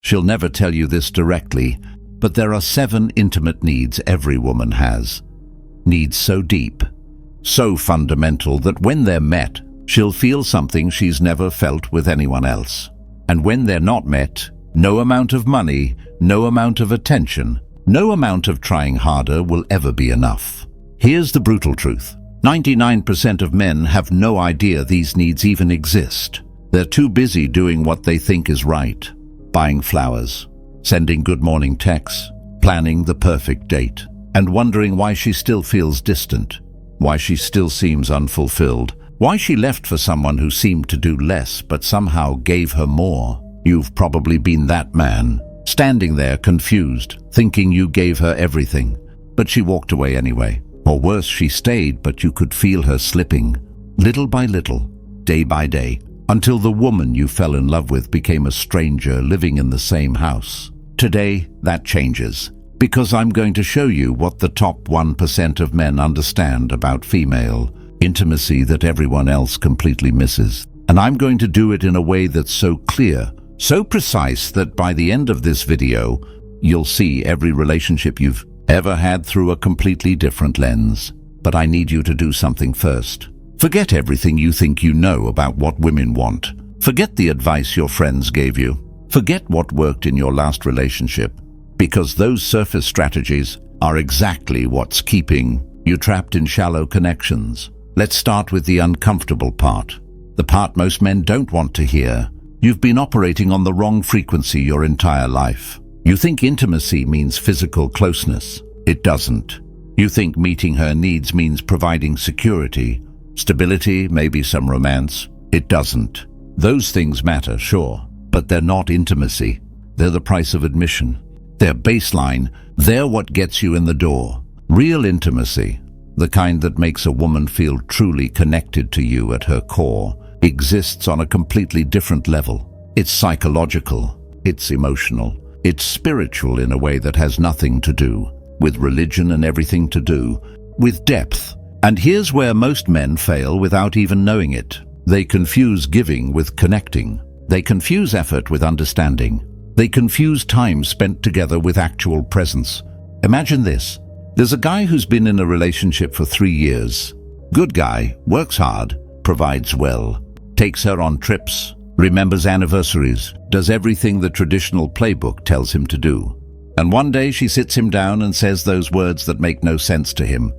She'll never tell you this directly, but there are 7 intimate needs every woman has. Needs so deep, so fundamental that when they're met, she'll feel something she's never felt with anyone else. And when they're not met, no amount of money, no amount of attention, no amount of trying harder will ever be enough. Here's the brutal truth. 99% of men have no idea these needs even exist. They're too busy doing what they think is right. Buying flowers, sending good morning texts, planning the perfect date, and wondering why she still feels distant, why she still seems unfulfilled, why she left for someone who seemed to do less but somehow gave her more. You've probably been that man, standing there confused, thinking you gave her everything, but she walked away anyway. Or worse, she stayed, but you could feel her slipping, little by little, day by day, until the woman you fell in love with became a stranger living in the same house. Today, that changes, because I'm going to show you what the top 1% of men understand about female intimacy that everyone else completely misses. And I'm going to do it in a way that's so clear, so precise that by the end of this video, you'll see every relationship you've ever had through a completely different lens. But I need you to do something first. Forget everything you think you know about what women want. Forget the advice your friends gave you. Forget what worked in your last relationship, because those surface strategies are exactly what's keeping you trapped in shallow connections. Let's start with the uncomfortable part, the part most men don't want to hear. You've been operating on the wrong frequency your entire life. You think intimacy means physical closeness. It doesn't. You think meeting her needs means providing security, stability, maybe some romance. It doesn't. Those things matter, sure, but they're not intimacy. They're the price of admission. They're baseline. They're what gets you in the door. Real intimacy, the kind that makes a woman feel truly connected to you at her core, exists on a completely different level. It's psychological. It's emotional. It's spiritual in a way that has nothing to do with religion and everything to do with depth. And here's where most men fail without even knowing it. They confuse giving with connecting. They confuse effort with understanding. They confuse time spent together with actual presence. Imagine this. There's a guy who's been in a relationship for 3 years. Good guy, works hard, provides well, takes her on trips, remembers anniversaries, does everything the traditional playbook tells him to do. And one day she sits him down and says those words that make no sense to him.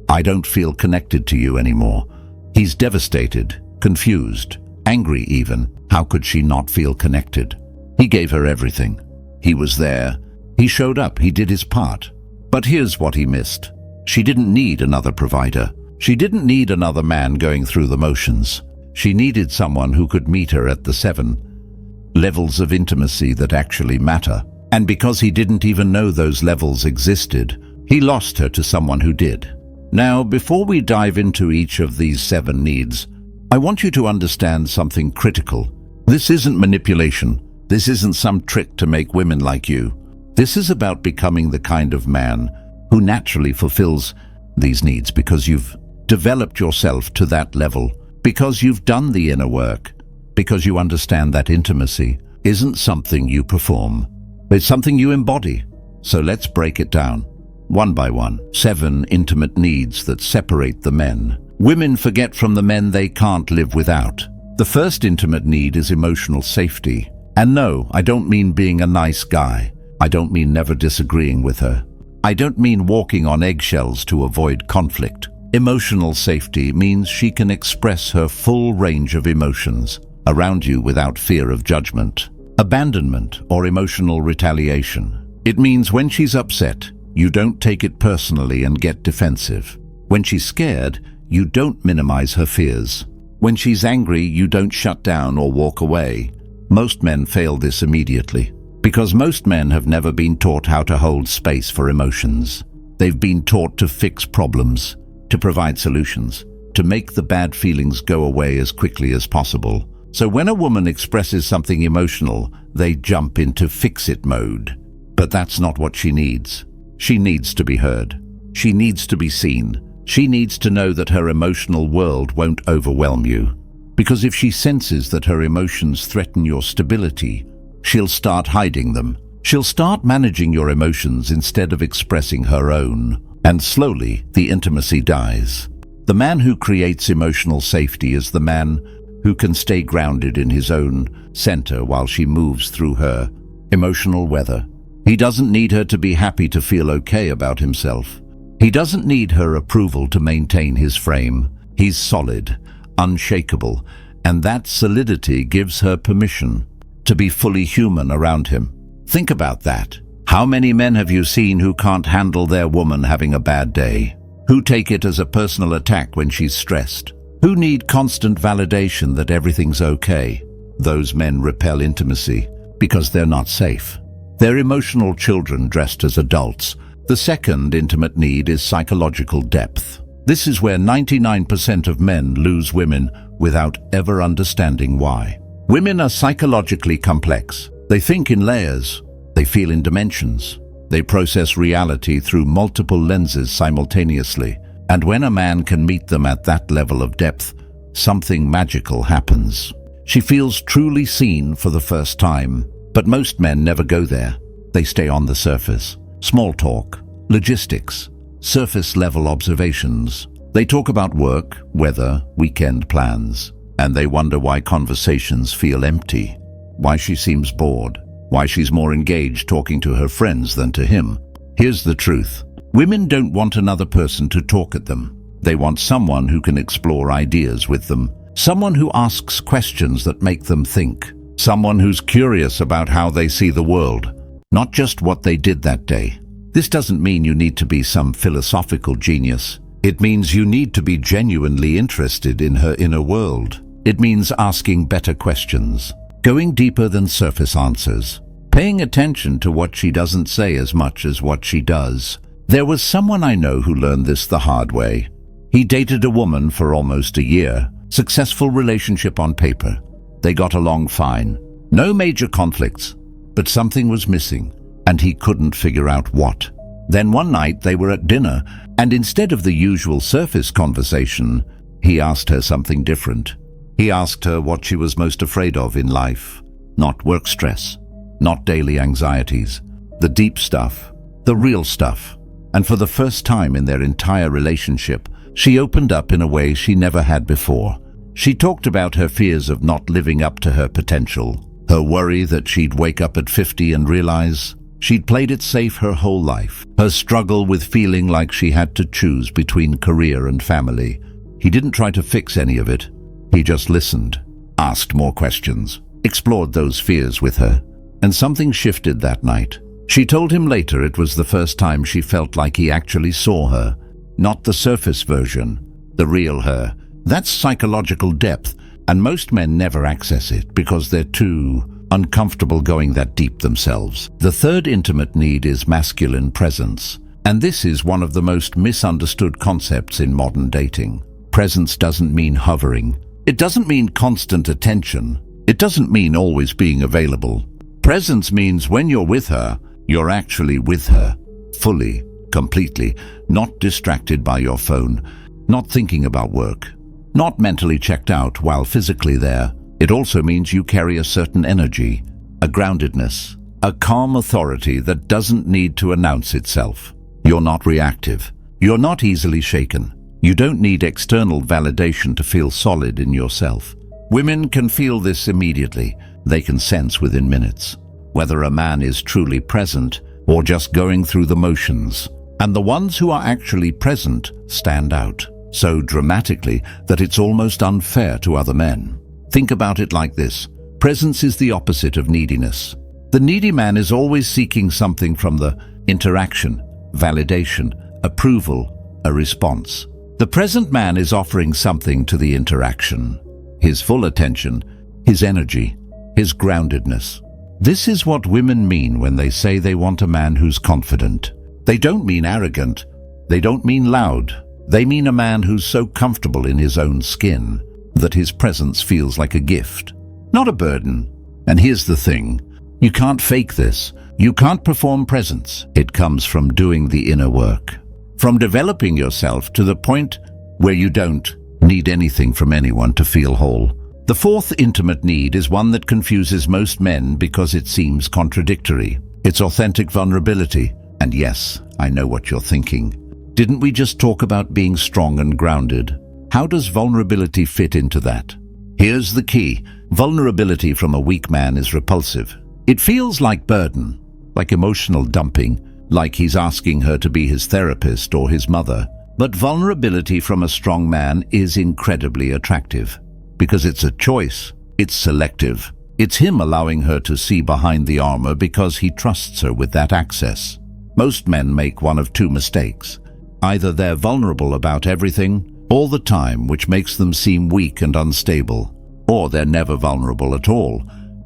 I don't feel connected to you anymore. He's devastated, confused, angry even. How could she not feel connected? He gave her everything. He was there. He showed up. He did his part. But here's what he missed. She didn't need another provider. She didn't need another man going through the motions. She needed someone who could meet her at the 7 levels of intimacy that actually matter. And because he didn't even know those levels existed, he lost her to someone who did. Now, before we dive into each of these 7 needs, I want you to understand something critical. This isn't manipulation. This isn't some trick to make women like you. This is about becoming the kind of man who naturally fulfills these needs because you've developed yourself to that level, because you've done the inner work, because you understand that intimacy isn't something you perform. It's something you embody. So let's break it down. One by one, 7 intimate needs that separate the men. Women forget from the men they can't live without. The first intimate need is emotional safety. And no, I don't mean being a nice guy. I don't mean never disagreeing with her. I don't mean walking on eggshells to avoid conflict. Emotional safety means she can express her full range of emotions around you without fear of judgment, abandonment, or emotional retaliation. It means when she's upset, you don't take it personally and get defensive. When she's scared, you don't minimize her fears. When she's angry, you don't shut down or walk away. Most men fail this immediately, because most men have never been taught how to hold space for emotions. They've been taught to fix problems, to provide solutions, to make the bad feelings go away as quickly as possible. So when a woman expresses something emotional, they jump into fix-it mode. But that's not what she needs. She needs to be heard. She needs to be seen. She needs to know that her emotional world won't overwhelm you. Because if she senses that her emotions threaten your stability, she'll start hiding them. She'll start managing your emotions instead of expressing her own. And slowly, the intimacy dies. The man who creates emotional safety is the man who can stay grounded in his own center while she moves through her emotional weather. He doesn't need her to be happy to feel okay about himself. He doesn't need her approval to maintain his frame. He's solid, unshakable, and that solidity gives her permission to be fully human around him. Think about that. How many men have you seen who can't handle their woman having a bad day? Who take it as a personal attack when she's stressed? Who need constant validation that everything's okay? Those men repel intimacy because they're not safe. They're emotional children dressed as adults. The second intimate need is psychological depth. This is where 99% of men lose women without ever understanding why. Women are psychologically complex. They think in layers. They feel in dimensions. They process reality through multiple lenses simultaneously. And when a man can meet them at that level of depth, something magical happens. She feels truly seen for the first time. But most men never go there. They stay on the surface. Small talk, logistics, surface-level observations. They talk about work, weather, weekend plans. And they wonder why conversations feel empty, why she seems bored, why she's more engaged talking to her friends than to him. Here's the truth. Women don't want another person to talk at them. They want someone who can explore ideas with them, someone who asks questions that make them think, someone who's curious about how they see the world, not just what they did that day. This doesn't mean you need to be some philosophical genius. It means you need to be genuinely interested in her inner world. It means asking better questions, going deeper than surface answers, paying attention to what she doesn't say as much as what she does. There was someone I know who learned this the hard way. He dated a woman for almost a year, successful relationship on paper. They got along fine, no major conflicts, but something was missing, and he couldn't figure out what. Then one night they were at dinner, and instead of the usual surface conversation, he asked her something different. He asked her what she was most afraid of in life. Not work stress, not daily anxieties, the deep stuff, the real stuff. And for the first time in their entire relationship, she opened up in a way she never had before. She talked about her fears of not living up to her potential, her worry that she'd wake up at 50 and realize she'd played it safe her whole life, her struggle with feeling like she had to choose between career and family. He didn't try to fix any of it. He just listened, asked more questions, explored those fears with her, and something shifted that night. She told him later it was the first time she felt like he actually saw her, not the surface version, the real her. That's psychological depth, and most men never access it because they're too uncomfortable going that deep themselves. The third intimate need is masculine presence, and this is one of the most misunderstood concepts in modern dating. Presence doesn't mean hovering. It doesn't mean constant attention. It doesn't mean always being available. Presence means when you're with her, you're actually with her, fully, completely, not distracted by your phone, not thinking about work, not mentally checked out while physically there. It also means you carry a certain energy, a groundedness, a calm authority that doesn't need to announce itself. You're not reactive. You're not easily shaken. You don't need external validation to feel solid in yourself. Women can feel this immediately. They can sense within minutes whether a man is truly present or just going through the motions. And the ones who are actually present stand out so dramatically that it's almost unfair to other men. Think about it like this. Presence is the opposite of neediness. The needy man is always seeking something from the interaction, validation, approval, a response. The present man is offering something to the interaction, his full attention, his energy, his groundedness. This is what women mean when they say they want a man who's confident. They don't mean arrogant. They don't mean loud. They mean a man who's so comfortable in his own skin that his presence feels like a gift, not a burden. And here's the thing. You can't fake this. You can't perform presence. It comes from doing the inner work, from developing yourself to the point where you don't need anything from anyone to feel whole. The fourth intimate need is one that confuses most men because it seems contradictory. It's authentic vulnerability. And yes, I know what you're thinking. Didn't we just talk about being strong and grounded? How does vulnerability fit into that? Here's the key. Vulnerability from a weak man is repulsive. It feels like burden, like emotional dumping, like he's asking her to be his therapist or his mother. But vulnerability from a strong man is incredibly attractive because it's a choice. It's selective. It's him allowing her to see behind the armor because he trusts her with that access. Most men make one of two mistakes. Either they're vulnerable about everything, all the time, which makes them seem weak and unstable, or they're never vulnerable at all,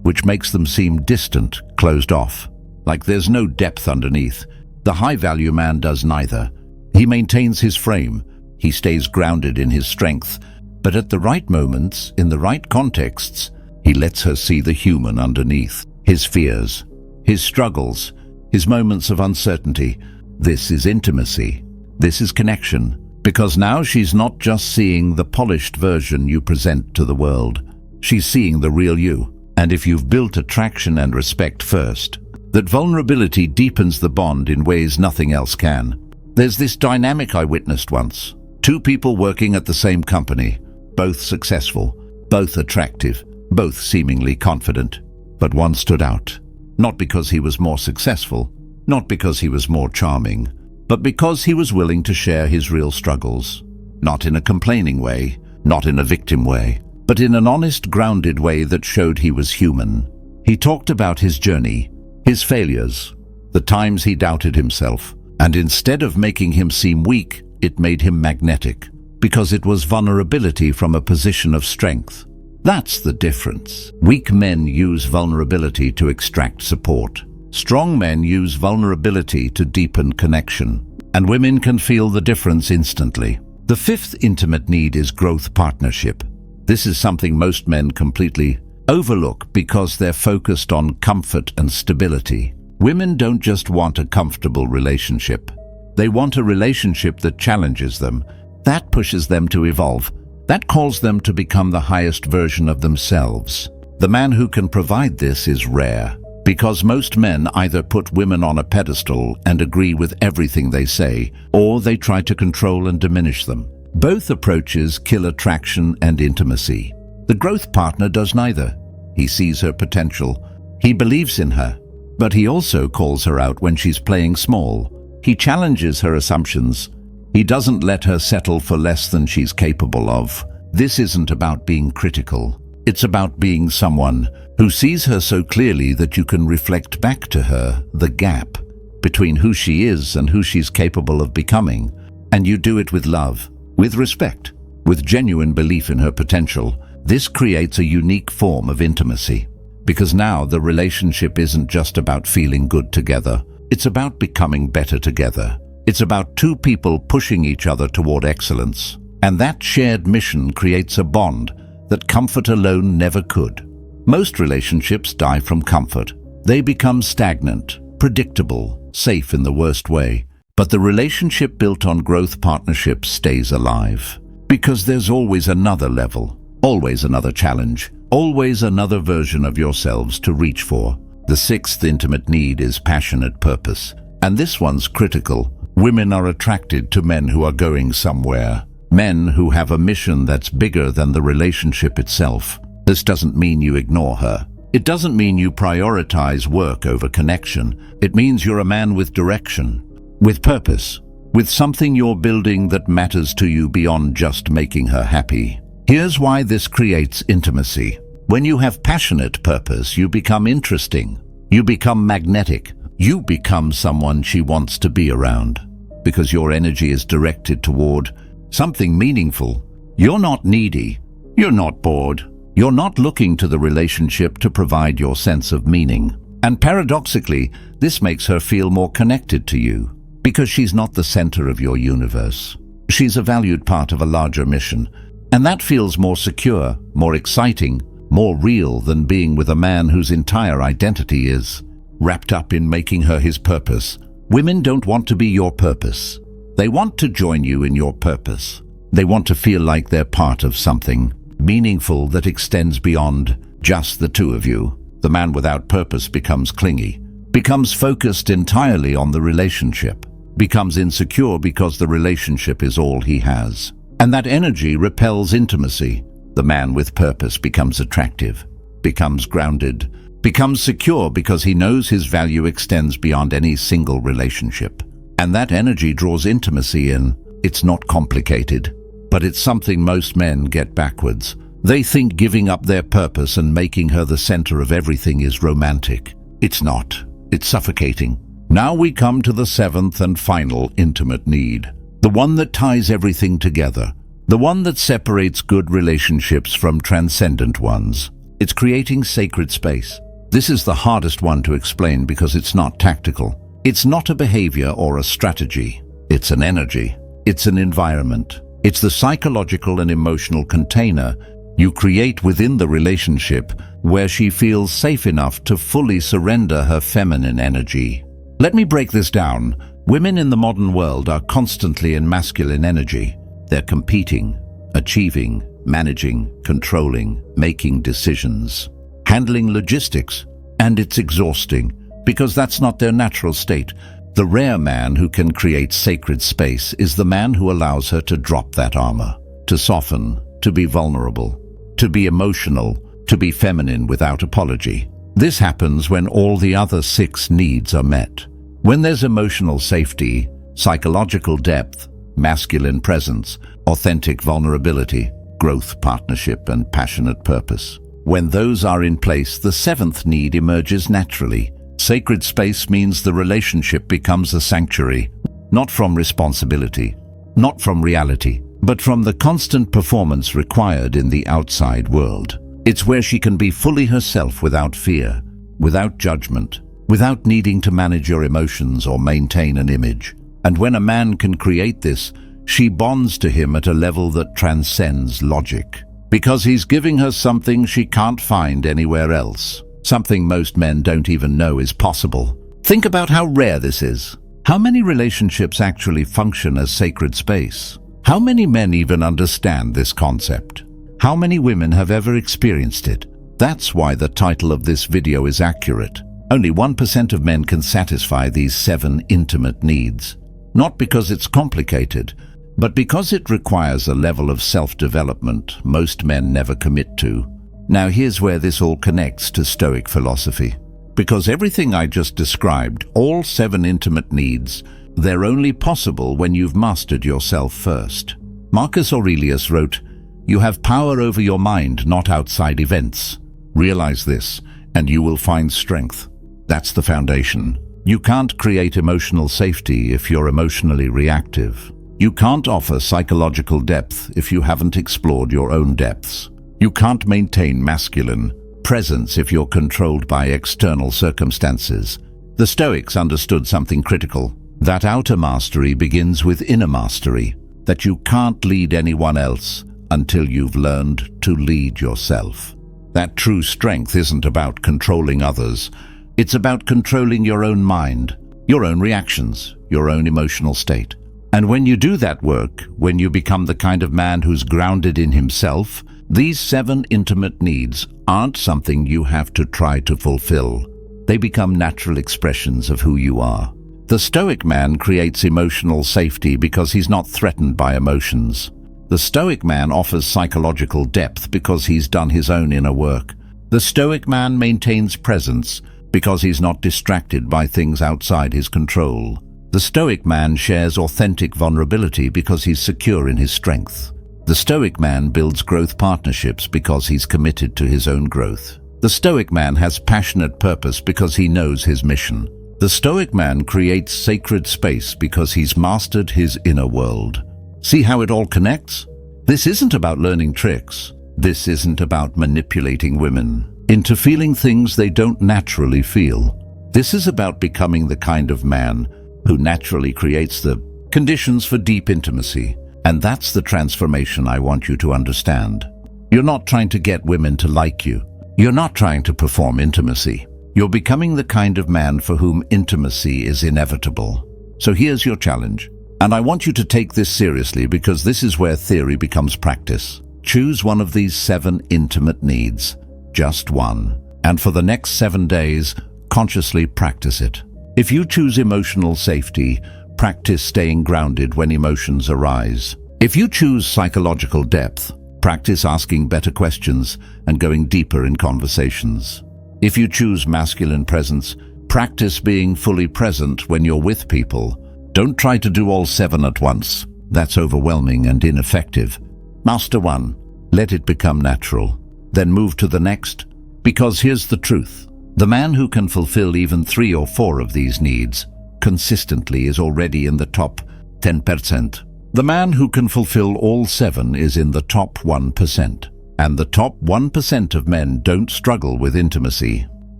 which makes them seem distant, closed off, like there's no depth underneath. The high-value man does neither. He maintains his frame. He stays grounded in his strength, but at the right moments, in the right contexts, he lets her see the human underneath, his fears, his struggles, his moments of uncertainty. This is intimacy. This is connection, because now she's not just seeing the polished version you present to the world. She's seeing the real you. And if you've built attraction and respect first, that vulnerability deepens the bond in ways nothing else can. There's this dynamic I witnessed once. Two people working at the same company, both successful, both attractive, both seemingly confident. But one stood out. Not because he was more successful, not because he was more charming, but because he was willing to share his real struggles. Not in a complaining way, not in a victim way, but in an honest, grounded way that showed he was human. He talked about his journey, his failures, the times he doubted himself, and instead of making him seem weak, it made him magnetic, because it was vulnerability from a position of strength. That's the difference. Weak men use vulnerability to extract support. Strong men use vulnerability to deepen connection, and women can feel the difference instantly. The fifth intimate need is growth partnership. This is something most men completely overlook because they're focused on comfort and stability. Women don't just want a comfortable relationship. They want a relationship that challenges them, that pushes them to evolve, that calls them to become the highest version of themselves. The man who can provide this is rare, because most men either put women on a pedestal and agree with everything they say, or they try to control and diminish them. Both approaches kill attraction and intimacy. The growth partner does neither. He sees her potential. He believes in her. But he also calls her out when she's playing small. He challenges her assumptions. He doesn't let her settle for less than she's capable of. This isn't about being critical. It's about being someone who sees her so clearly that you can reflect back to her the gap between who she is and who she's capable of becoming. And you do it with love, with respect, with genuine belief in her potential. This creates a unique form of intimacy, because now the relationship isn't just about feeling good together. It's about becoming better together. It's about two people pushing each other toward excellence. And that shared mission creates a bond that comfort alone never could. Most relationships die from comfort. They become stagnant, predictable, safe in the worst way. But the relationship built on growth partnership stays alive. Because there's always another level, always another challenge, always another version of yourselves to reach for. The sixth intimate need is passionate purpose. And this one's critical. Women are attracted to men who are going somewhere. Men who have a mission that's bigger than the relationship itself. This doesn't mean you ignore her. It doesn't mean you prioritize work over connection. It means you're a man with direction, with purpose, with something you're building that matters to you beyond just making her happy. Here's why this creates intimacy. When you have passionate purpose, you become interesting. You become magnetic. You become someone she wants to be around, because your energy is directed toward something meaningful. You're not needy. You're not bored. You're not looking to the relationship to provide your sense of meaning. And paradoxically, this makes her feel more connected to you, because she's not the center of your universe. She's a valued part of a larger mission. And that feels more secure, more exciting, more real than being with a man whose entire identity is wrapped up in making her his purpose. Women don't want to be your purpose. They want to join you in your purpose. They want to feel like they're part of something. meaningful, that extends beyond just the two of you. The man without purpose becomes clingy, becomes focused entirely on the relationship, becomes insecure because the relationship is all he has. And that energy repels intimacy. The man with purpose becomes attractive, becomes grounded, becomes secure because he knows his value extends beyond any single relationship. And that energy draws intimacy in. It's not complicated, but it's something most men get backwards. They think giving up their purpose and making her the center of everything is romantic. It's not. It's suffocating. Now we come to the seventh and final intimate need. The one that ties everything together. The one that separates good relationships from transcendent ones. It's creating sacred space. This is the hardest one to explain because it's not tactical. It's not a behavior or a strategy. It's an energy. It's an environment. It's the psychological and emotional container you create within the relationship where she feels safe enough to fully surrender her feminine energy. Let me break this down. Women in the modern world are constantly in masculine energy. They're competing, achieving, managing, controlling, making decisions, handling logistics, and it's exhausting because that's not their natural state. The rare man who can create sacred space is the man who allows her to drop that armor, to soften, to be vulnerable, to be emotional, to be feminine without apology. This happens when all the other 6 needs are met. When there's emotional safety, psychological depth, masculine presence, authentic vulnerability, growth, partnership, and passionate purpose. When those are in place, the 7th need emerges naturally. Sacred space means the relationship becomes a sanctuary, not from responsibility, not from reality, but from the constant performance required in the outside world. It's where she can be fully herself without fear, without judgment, without needing to manage your emotions or maintain an image. And when a man can create this, she bonds to him at a level that transcends logic, because he's giving her something she can't find anywhere else. Something most men don't even know is possible. Think about how rare this is. How many relationships actually function as sacred space? How many men even understand this concept? How many women have ever experienced it? That's why the title of this video is accurate. Only 1% of men can satisfy these 7 intimate needs. Not because it's complicated, but because it requires a level of self-development most men never commit to. Now here's where this all connects to Stoic philosophy. Because everything I just described, all 7 intimate needs, they're only possible when you've mastered yourself first. Marcus Aurelius wrote, "You have power over your mind, not outside events. Realize this, and you will find strength." That's the foundation. You can't create emotional safety if you're emotionally reactive. You can't offer psychological depth if you haven't explored your own depths. You can't maintain masculine presence if you're controlled by external circumstances. The Stoics understood something critical. That outer mastery begins with inner mastery, that you can't lead anyone else until you've learned to lead yourself. That true strength isn't about controlling others. It's about controlling your own mind, your own reactions, your own emotional state. And when you do that work, when you become the kind of man who's grounded in himself, these 7 intimate needs aren't something you have to try to fulfill. They become natural expressions of who you are. The Stoic man creates emotional safety because he's not threatened by emotions. The Stoic man offers psychological depth because he's done his own inner work. The Stoic man maintains presence because he's not distracted by things outside his control. The Stoic man shares authentic vulnerability because he's secure in his strength. The Stoic man builds growth partnerships because he's committed to his own growth. The Stoic man has passionate purpose because he knows his mission. The Stoic man creates sacred space because he's mastered his inner world. See how it all connects? This isn't about learning tricks. This isn't about manipulating women into feeling things they don't naturally feel. This is about becoming the kind of man who naturally creates the conditions for deep intimacy. And that's the transformation I want you to understand. You're not trying to get women to like you. You're not trying to perform intimacy. You're becoming the kind of man for whom intimacy is inevitable. So here's your challenge. And I want you to take this seriously because this is where theory becomes practice. Choose one of these 7 intimate needs, just one, and for the next 7 days, consciously practice it. If you choose emotional safety, practice staying grounded when emotions arise. If you choose psychological depth, practice asking better questions and going deeper in conversations. If you choose masculine presence, practice being fully present when you're with people. Don't try to do all 7 at once. That's overwhelming and ineffective. Master one, let it become natural. Then move to the next, because here's the truth. The man who can fulfill even 3 or 4 of these needs consistently is already in the top 10%. The man who can fulfill all 7 is in the top 1%. And the top 1% of men don't struggle with intimacy.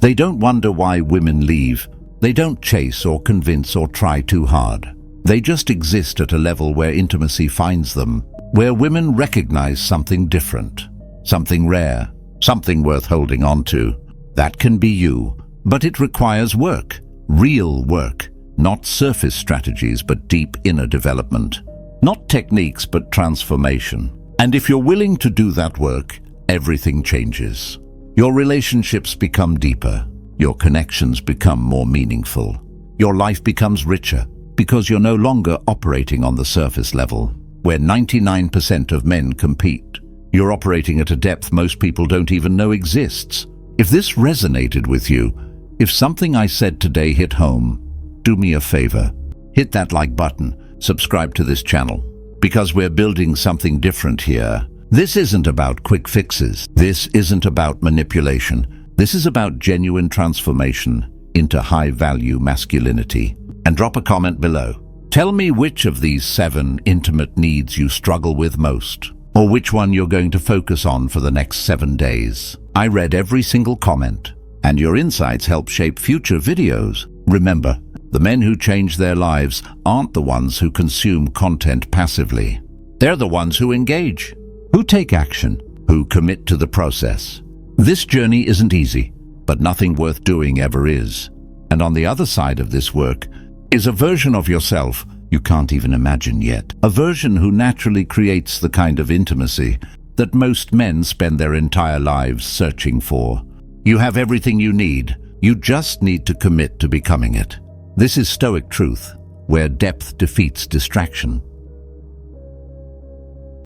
They don't wonder why women leave. They don't chase or convince or try too hard. They just exist at a level where intimacy finds them, where women recognize something different, something rare, something worth holding on to. That can be you, but it requires work, real work, not surface strategies but deep inner development. Not techniques but transformation. And if you're willing to do that work, everything changes. Your relationships become deeper. Your connections become more meaningful. Your life becomes richer because you're no longer operating on the surface level, where 99% of men compete. You're operating at a depth most people don't even know exists. If this resonated with you, if something I said today hit home, do me a favor. Hit that like button, subscribe to this channel, because we're building something different here. This isn't about quick fixes. This isn't about manipulation. This is about genuine transformation into high-value masculinity. And drop a comment below. Tell me which of these 7 intimate needs you struggle with most, or which one you're going to focus on for the next 7 days. I read every single comment, and your insights help shape future videos. Remember, the men who change their lives aren't the ones who consume content passively. They're the ones who engage, who take action, who commit to the process. This journey isn't easy, but nothing worth doing ever is. And on the other side of this work is a version of yourself you can't even imagine yet. A version who naturally creates the kind of intimacy that most men spend their entire lives searching for. You have everything you need. You just need to commit to becoming it. This is Stoic truth, where depth defeats distraction.